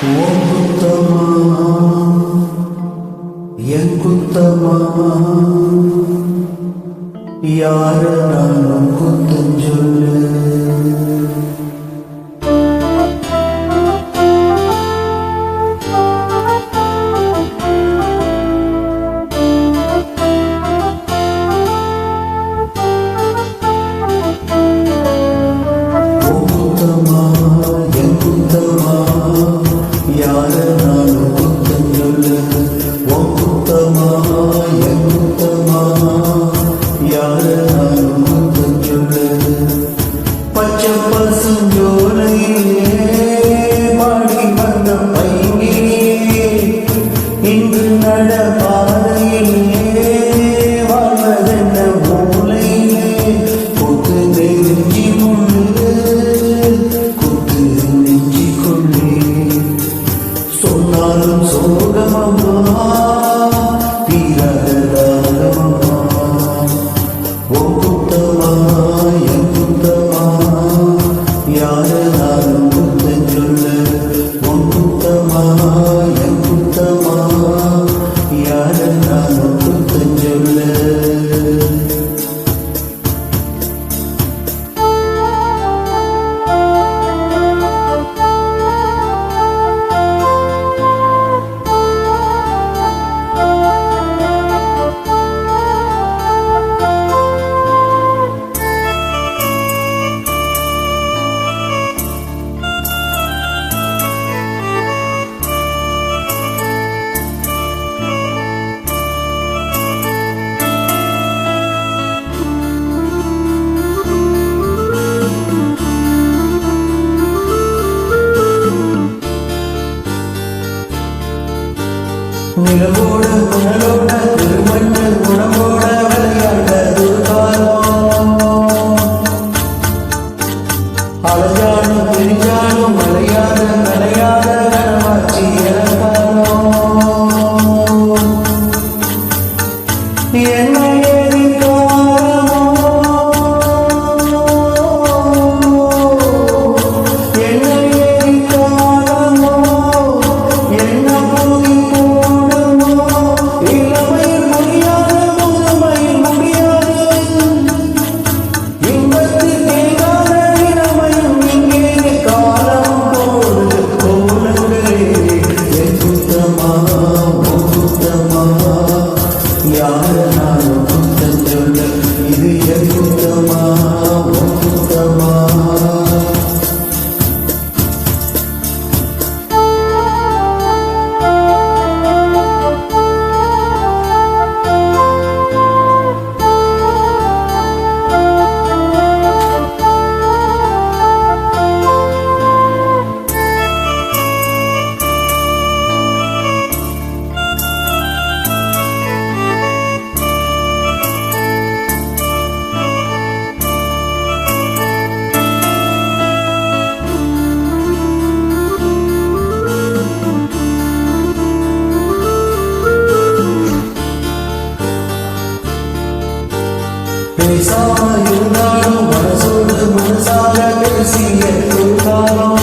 ஓ குத்தமா என் குத்தமா யார நானும் குத்தம் சொல்லு யார நானும் குத்தம் சொல்லு உன் குத்தமா என் குத்தமா யார நானும் குத்தம் சொல்லு பச்சை பசுஞ்சோலையிலே பாடி வந்த பைங்கிலே இன்று நடப்பாதையிலே வாழ்வதென்ன மூலையிலே கொத்து நெஞ்சி முள்ளு கொத்து நெஞ்சி கொள்ளே சொன்னாலும் சோகமம்மா தீரகதாகமம்மா ஓ குத்தமா என் குத்தமா யார நானும் குத்தம் சொல்லு உன் குத்தமா என் குத்தமா யார நானும் குத்தம் சொல்லு நிலவோட புனலோட திருமஞ்சள் குணமோட விளையாண்டது காலம் அழகாலும் பிரிஞ்சாலும் மலையாத மலையாத கனவாட்சி இறந்தாலும் என்ன ஏறி காலமோ என்ன ஏறி காலமோ என்ன போய் யார நானும் குத்தம் சொல்ல இது என் குத்தமா உன் குத்தமா பேசாம இருந்தாலும் மனசோடு மனசாக பேசிய ஒரு காலம்